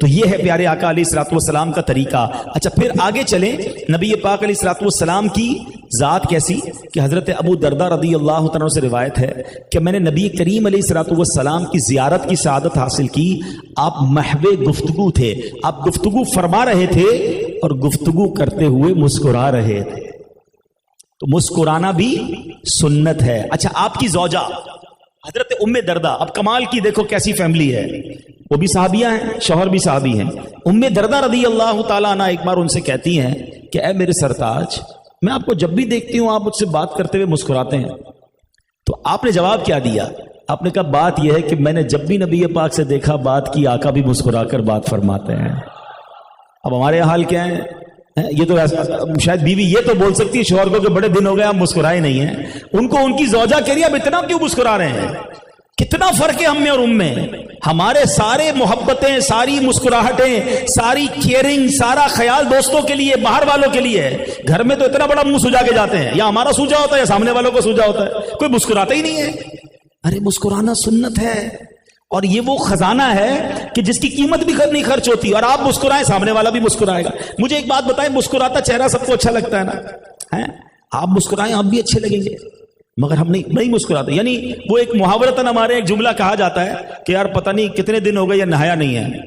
तो ये है प्यारे आका अलैहिस्सलातु वस्सलाम का तरीका। अच्छा, फिर आगे चलें। नबी पाक अलैहिस्सलातु वस्सलाम की ज़ात कैसी कि हज़रत अबू दरदा रज़ी अल्लाह तआला से रिवायत है कि मैंने नबी करीम अलैहिस्सलातु वस्सलाम की ज़ियारत की सआदत हासिल की। आप महवे गुफ्तगू थे, आप गुफ्तगू फरमा रहे थे और गुफ्तगू करते हुए मुस्कुरा रहे थे। तो मुस्कुराना भी सुन्नत है। अच्छा, आपकी ज़ौजा हज़रत उम्मे दरदा, अब कमाल की देखो कैसी फैमिली है, वो भी सहाबिया हैं, शौहर भी सहाबी हैं। उम्मे दरदा रज़ी अल्लाह ताला अन्हा एक बार उनसे कहती हैं कि ऐ मेरे सरताज, मैं आपको जब भी देखती हूं आप मुझसे बात करते हुए मुस्कुराते हैं। तो आपने जवाब क्या दिया? आपने कहा बात यह है कि मैंने जब भी नबी पाक से देखा बात की, आका भी मुस्कुराकर बात फरमाते हैं। अब हमारे हाल क्या है? ये तो शायद बीवी ये तो बोल सकती है शौहर को कि बड़े दिन हो गए आप मुस्कुराए नहीं हैं। उनको उनकी ज़ौजा कह रही है अब इतना क्यों मुस्कुरा रहे हैं? कितना फर्क है हम में और उम में। हमारे सारे मोहब्बतें, सारी मुस्कुराहटें, सारी केयरिंग, सारा ख्याल दोस्तों के लिए, बाहर वालों के लिए है। घर में तो इतना बड़ा मुंह सुजा के जाते हैं, या हमारा सूजा होता है या सामने वालों को सूजा होता है, कोई मुस्कुराता ही नहीं है। अरे मुस्कुराना सुन्नत है, और ये वो खजाना है कि जिसकी कीमत भी नहीं खर्च होती। और आप मुस्कुराएं, सामने वाला भी मुस्कुराएगा। मुझे एक बात बताएं, मुस्कुराता चेहरा सबको अच्छा लगता है ना? है, आप मुस्कुराएं आप भी अच्छे लगेंगे, मगर हम नहीं मुस्कुराते। यानी वो एक मुहावरतन हमारे एक जुमला कहा जाता है कि यार पता नहीं कितने दिन हो गए या नहाया नहीं है,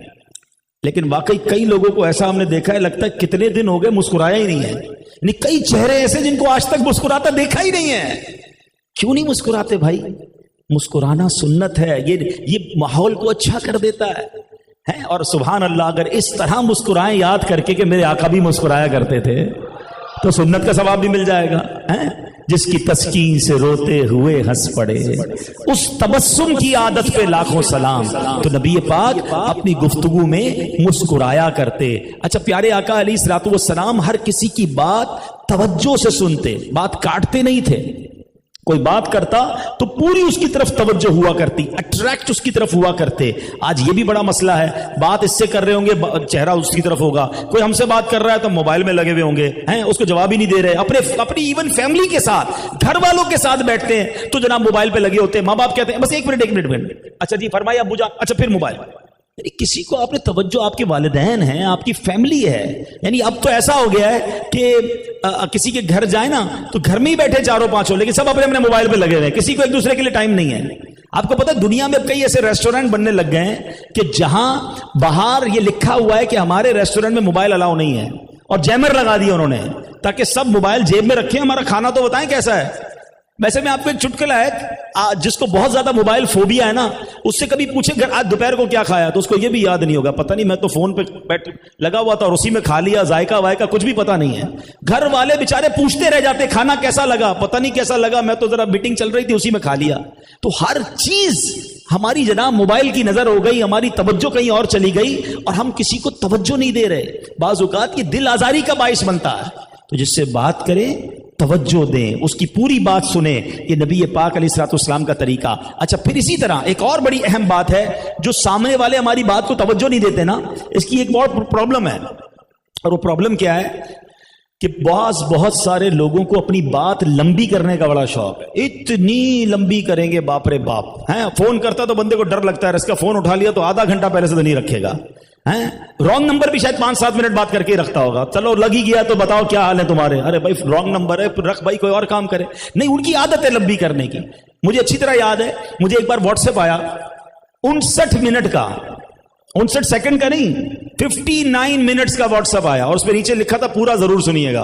लेकिन वाकई कई लोगों को ऐसा हमने देखा है, लगता है कितने दिन हो गए मुस्कुराया ही नहीं है। यानी कई चेहरे ऐसे जिनको आज तक मुस्कुराता देखा ही नहीं है। क्यों नहीं मुस्कुराते भाई? मुस्कुराना सुन्नत है, ये माहौल को अच्छा कर देता है। और सुभान अल्लाह, अगर इस तरह मुस्कुराएं याद करके कि मेरे आका भी मुस्कुराया करते थे, तो सुन्नत का सवाब भी मिल जाएगा। जिसकी तस्कीन से रोते हुए हंस पड़े, उस तबस्सुम की आदत पे लाखों सलाम। तो नबी पाक अपनी गुफ्तगू में मुस्कुराया करते। अच्छा, प्यारे आका अलैहिस्सलातु वस्सलाम हर किसी की बात तवज्जो से सुनते, बात काटते नहीं थे। कोई बात करता तो पूरी उसकी तरफ तवज्जो हुआ करती, अट्रैक्ट उसकी तरफ हुआ करते। आज ये भी बड़ा मसला है, बात इससे कर रहे होंगे चेहरा उसकी तरफ होगा, कोई हमसे बात कर रहा है तो मोबाइल में लगे हुए होंगे, हैं उसको जवाब ही नहीं दे रहे। अपनी इवन फैमिली के साथ, घर वालों के साथ बैठते हैं तो जनाब मोबाइल पे लगे होते हैं। माँ बाप कहते हैं बस एक मिनट, अच्छा जी फरमाइए अब्बू जान, अच्छा फिर मोबाइल। किसी को आपने तवज्जो, आपके वालिदैन हैं, आपकी फैमिली है। यानी अब तो ऐसा हो गया है कि किसी के घर जाए ना तो घर में ही बैठे चारों पांचों, लेकिन सब अपने अपने मोबाइल पे लगे हुए हैं, किसी को एक दूसरे के लिए टाइम नहीं है। आपको पता है दुनिया में कई ऐसे रेस्टोरेंट बनने लग गए हैं कि जहां बाहर ये लिखा हुआ है कि हमारे रेस्टोरेंट में मोबाइल अलाउ नहीं है, और जैमर लगा दिया उन्होंने ताकि सब मोबाइल जेब में रखें, हमारा खाना तो बताएं कैसा है। वैसे मैं आपको एक चुटकुला है, जिसको बहुत ज्यादा मोबाइल फोबिया है ना, उससे कभी पूछे घर आज दोपहर को क्या खाया, तो उसको ये भी याद नहीं होगा, पता नहीं मैं तो फोन पे बैठ लगा हुआ था और उसी में खा लिया, जायका वायका कुछ भी पता नहीं है। घर वाले बेचारे पूछते रह जाते खाना कैसा लगा, पता नहीं कैसा लगा, मैं तो जरा मीटिंग चल रही थी उसी में खा लिया। तो हर चीज हमारी जनाब मोबाइल की नजर हो गई, हमारी तवज्जो कहीं और चली गई और हम किसी को तवज्जो नहीं दे रहे। बाज़ औक़ात ये दिल आजारी का बाइस बनता है। तो जिससे बात करें तवज्जो दें, उसकी पूरी बात सुने, ये नबी पाक अलैहिस्सलातु वस्सलाम का तरीका। अच्छा, फिर इसी तरह एक और बड़ी अहम बात है, जो सामने वाले हमारी बात को तवज्जो नहीं देते ना, इसकी एक बहुत प्रॉब्लम है। और वो प्रॉब्लम क्या है कि बहुत सारे लोगों को अपनी बात लंबी करने का बड़ा शौक है। इतनी लंबी करेंगे बाप रे बाप, हैं फोन करता तो बंदे को डर लगता है, इसका फोन उठा लिया तो आधा घंटा पहले से तो नहीं रखेगा, हैं रॉन्ग नंबर भी शायद 5-7 मिनट बात करके रखता होगा। चलो लग ही गया तो बताओ क्या हाल है तुम्हारे, अरे भाई रॉन्ग नंबर है, रख भाई कोई और काम करे। नहीं, उनकी आदत है लंबी करने की। मुझे अच्छी तरह याद है, मुझे एक बार व्हाट्सएप आया 59 मिनट का, 59 सेकंड का नहीं, 59 मिनट्स का व्हाट्सएप आया, और उसमें नीचे लिखा था पूरा जरूर सुनिएगा।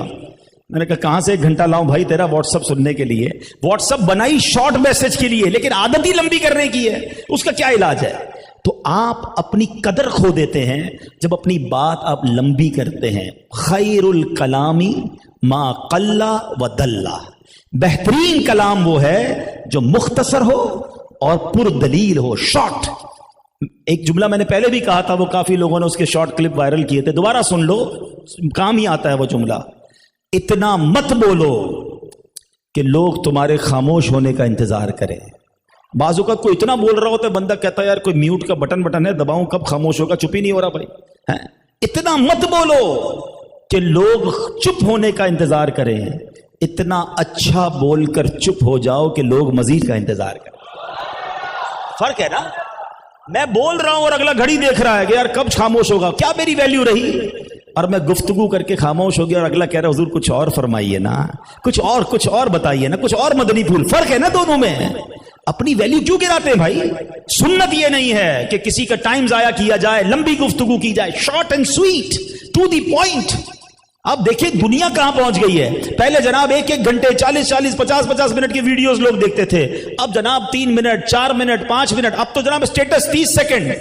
मैंने कहा कहां से 1 घंटा लाऊं भाई तेरा व्हाट्सएप सुनने के लिए। व्हाट्सएप बनाई शॉर्ट मैसेज के लिए, लेकिन आदत ही लंबी करने की है, उसका क्या इलाज है? तो आप अपनी कदर खो देते हैं जब अपनी बात आप लंबी करते हैं। खैरुल कलामी मा कल्ला व दल्ला, बेहतरीन कलाम वो है जो मुख्तसर हो और पुरदलील हो, शॉर्ट। एक जुमला मैंने पहले भी कहा था, वो काफी लोगों ने उसके शॉर्ट क्लिप वायरल किए थे, दोबारा सुन लो, काम ही आता है वो जुमला। इतना मत बोलो कि लोग तुम्हारे खामोश होने का इंतजार करें। बाजू का कोई इतना बोल रहा होता है, बंदा कहता है यार कोई म्यूट का बटन है, दबाऊं कब खामोश होगा, चुप ही नहीं हो रहा भाई, हैं। इतना मत बोलो कि लोग चुप होने का इंतजार करें, इतना अच्छा बोलकर चुप हो जाओ कि लोग मजीद का इंतजार करें। फर्क है ना? میں بول رہا ہوں اور اگلا گھڑی دیکھ رہا ہے کہ یار کب خاموش ہوگا, کیا میری ویلیو رہی؟ اور میں گفتگو کر کے خاموش ہو گیا اور اگلا کہہ رہا حضور کچھ اور فرمائیے نا, کچھ اور بتائیے نا, کچھ اور مدنی پھول. فرق ہے نا دونوں میں. اپنی ویلیو کیوں گراتے ہیں بھائی؟ سنت یہ نہیں ہے کہ کسی کا ٹائم ضائع کیا جائے, لمبی گفتگو کی جائے, short and sweet, to the point. اب دیکھیں دنیا کہاں پہنچ گئی ہے. پہلے جناب 1-1 گھنٹے 40-40 50-50 منٹ کی ویڈیوز لوگ دیکھتے تھے, اب جناب 3 منٹ 4 منٹ 5 منٹ, اب تو جناب اسٹیٹس 30 سیکنڈ.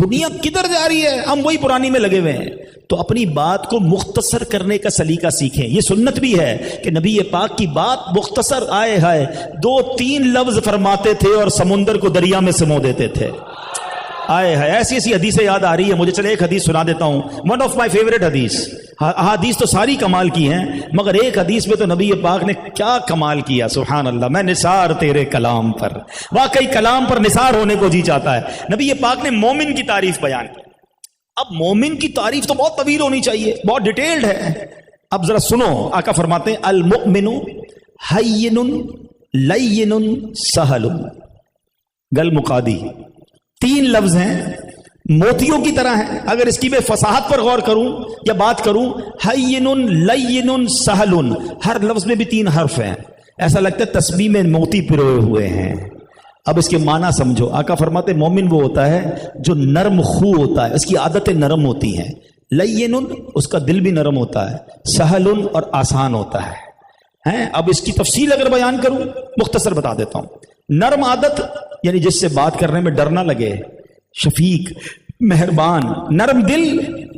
دنیا کدھر جا رہی ہے؟ ہم وہی پرانی میں لگے ہوئے ہیں. تو اپنی بات کو مختصر کرنے کا سلیقہ سیکھیں. یہ سنت بھی ہے کہ نبی پاک کی بات مختصر, آئے ہائے 2-3 لفظ فرماتے تھے اور سمندر کو دریا میں سمو دیتے تھے. آئے ہائے ایسی ایسی حدیثیں یاد آ رہی ہے مجھے. چلے ایک حدیث سنا دیتا ہوں, ون آف مائی فیوریٹ حدیث. حدیث تو ساری کمال کی ہیں, مگر ایک حدیث میں تو نبی پاک نے کیا کمال کیا. سبحان اللہ, میں نثار تیرے کلام پر. واقعی کلام پر نثار ہونے کو جی چاہتا ہے. نبی پاک نے مومن کی تعریف بیان کی. اب مومن کی تعریف تو بہت طویل ہونی چاہیے, بہت ڈیٹیلڈ ہے. اب ذرا سنو, آقا فرماتے ہیں المؤمن حین لین سہل. گل مقادی 3 لفظ ہیں, موتیوں کی طرح ہیں. اگر اس کی میں فصاحت پر غور کروں یا بات کروں, حین لین سہل, ہر لفظ میں بھی 3 حرف ہیں. ایسا لگتا ہے تسبیح میں موتی پروئے ہوئے ہیں. اب اس کے معنی سمجھو. آقا فرماتے مومن وہ ہوتا ہے جو نرم خو ہوتا ہے, اس کی عادتیں نرم ہوتی ہیں. لین, اس کا دل بھی نرم ہوتا ہے. سہل, اور آسان ہوتا ہے. اب اس کی تفصیل اگر بیان کروں, مختصر بتا دیتا ہوں. نرم عادت یعنی جس سے بات کرنے میں ڈر نہ لگے, شفیق, مہربان. نرم دل,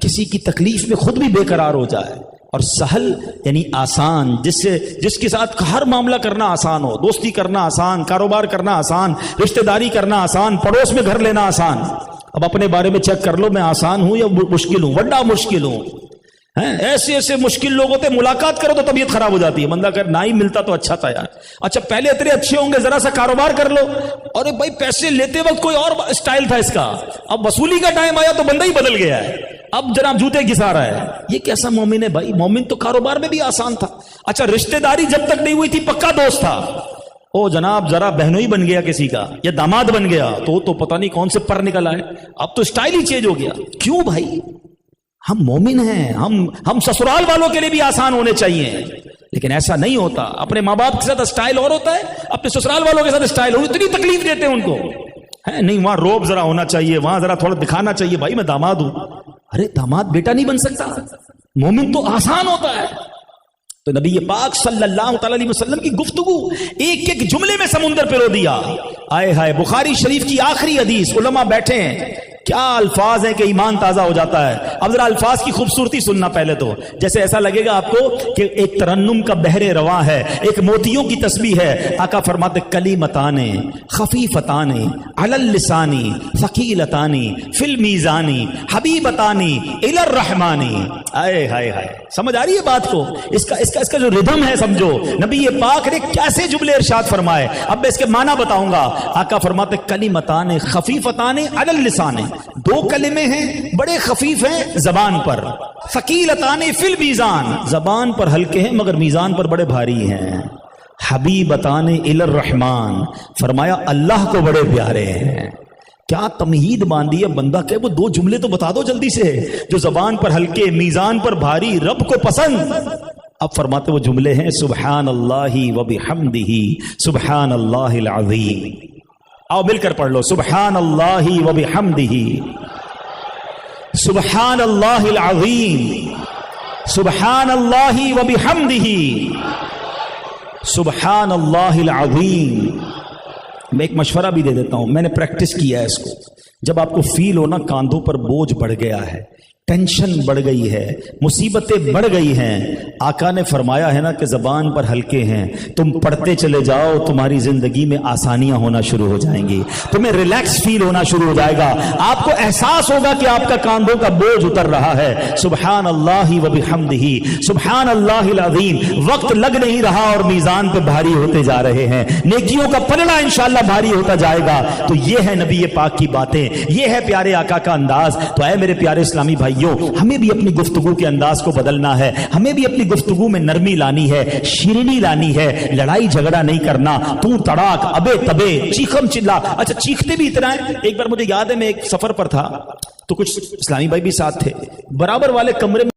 کسی کی تکلیف میں خود بھی بے قرار ہو جائے. اور سہل یعنی آسان, جس کے ساتھ ہر معاملہ کرنا آسان ہو. دوستی کرنا آسان, کاروبار کرنا آسان, رشتہ داری کرنا آسان, پڑوس میں گھر لینا آسان. اب اپنے بارے میں چیک کر لو, میں آسان ہوں یا مشکل ہوں؟ بڑا مشکل ہوں. ایسے ایسے مشکل لوگ ہوتے, ملاقات کرو تو طبیعت خراب ہو جاتی ہے. بندہ اگر نہ ہی ملتا تو اچھا تھا یار. اچھا پہلے اتنے اچھے ہوں گے, ذرا سا کاروبار کر لو. اور بھائی پیسے لیتے وقت کوئی اور اسٹائل تھا اس کا, اب وصولی کا ٹائم آیا تو بندہ ہی بدل گیا ہے. اب جناب جوتے گھسا رہا ہے. یہ کیسا مومن ہے بھائی؟ مومن تو کاروبار میں بھی آسان تھا. اچھا رشتہ داری جب تک نہیں ہوئی تھی پکا دوست تھا. او جناب ذرا بہنوئی بن گیا کسی کا یا داماد بن گیا تو پتہ نہیں کون سے پر نکل آئے. اب تو اسٹائل ہی چینج ہو گیا. کیوں بھائی؟ ہم مومن ہیں, ہم سسرال والوں کے لیے بھی آسان ہونے چاہیے. لیکن ایسا نہیں ہوتا. اپنے ماں باپ کے ساتھ اسٹائل اور ہوتا ہے, اپنے سسرال والوں کے ساتھ اسٹائل اور. اتنی تکلیف دیتے ہیں ان کو. نہیں وہاں روب ذرا ہونا چاہیے, وہاں ذرا تھوڑا دکھانا چاہیے بھائی میں داماد ہوں. ارے داماد بیٹا نہیں بن سکتا. مومن تو آسان ہوتا ہے. تو نبی پاک صلی اللہ تعالی علیہ وسلم کی گفتگو ایک ایک جملے میں سمندر پہ رو دیا. آئے ہائے, بخاری شریف کی آخری حدیث, علماء بیٹھے ہیں, کیا الفاظ ہیں کہ ایمان تازہ ہو جاتا ہے. اب ذرا الفاظ کی خوبصورتی سننا پہلے تو, جیسے ایسا لگے گا آپ کو کہ ایک ترنم کا بحر رواں ہے, ایک موتیوں کی تسبیح ہے. آقا فرماتے کلیمتان خفیفتان علی اللسان ثقیلتان فی المیزان حبیبتان الی الرحمن. آئے ہائے ہائے, سمجھ آ رہی ہے بات کو؟ اس کا جو ردھم ہے سمجھو. نبی پاک نے کیسے جملے ارشاد فرمائے, اب میں اس کے معنی بتاؤں گا. آقا فرماتے کلیمتان خفیفتان علی اللسان, 2 کلمے ہیں بڑے خفیف ہیں زبان پر. ثقیلتان فی المیزان, زبان پر ہلکے ہیں مگر میزان پر بڑے بھاری ہیں. حبیبتان الی الرحمن, فرمایا اللہ کو بڑے پیارے ہیں. کیا تمہید باندھی ہے بندہ کہ وہ 2 جملے تو بتا دو جلدی سے, جو زبان پر ہلکے میزان پر بھاری, رب کو پسند. اب فرماتے وہ جملے ہیں سبحان اللہ و بحمدہ سبحان اللہ العظیم. آؤ مل کر پڑھ لو, سبحان اللہ و بحمدہ سبحان اللہ العظیم سبحان اللہ و بحمدہ سبحان اللہ العظیم. میں ایک مشورہ بھی دے دیتا ہوں, میں نے پریکٹس کیا ہے اس کو. جب آپ کو فیل ہونا کاندھوں پر بوجھ بڑھ گیا ہے, ٹینشن بڑھ گئی ہے, مصیبتیں بڑھ گئی ہیں, آقا نے فرمایا ہے نا کہ زبان پر ہلکے ہیں, تم پڑھتے چلے جاؤ, تمہاری زندگی میں آسانیاں ہونا شروع ہو جائیں گی, تمہیں ریلیکس فیل ہونا شروع ہو جائے گا, آپ کو احساس ہوگا کہ آپ کا کاندھوں کا بوجھ اتر رہا ہے. سبحان اللہ و بحمدہ سبحان اللہ العظیم. وقت لگ نہیں رہا اور میزان پہ بھاری ہوتے جا رہے ہیں, نیکیوں کا پلڑا انشاءاللہ بھاری ہوتا جائے گا. تو یہ ہے نبی پاک کی باتیں. یہ ہے پیارے آقا کا انداز. تو اے میرے پیارے اسلامی بھائیوں، ہمیں بھی اپنی گفتگو کے انداز کو بدلنا ہے، ہمیں بھی اپنی گفتگو میں نرمی لانی ہے، شیرینی لانی ہے، لڑائی جھگڑا نہیں کرنا، تو تڑاک ابے تبے چیخم چلا. اچھا چیختے بھی اتنا ہے. ایک بار مجھے یاد ہے میں ایک سفر پر تھا تو کچھ اسلامی بھائی بھی ساتھ تھے، برابر والے کمرے میں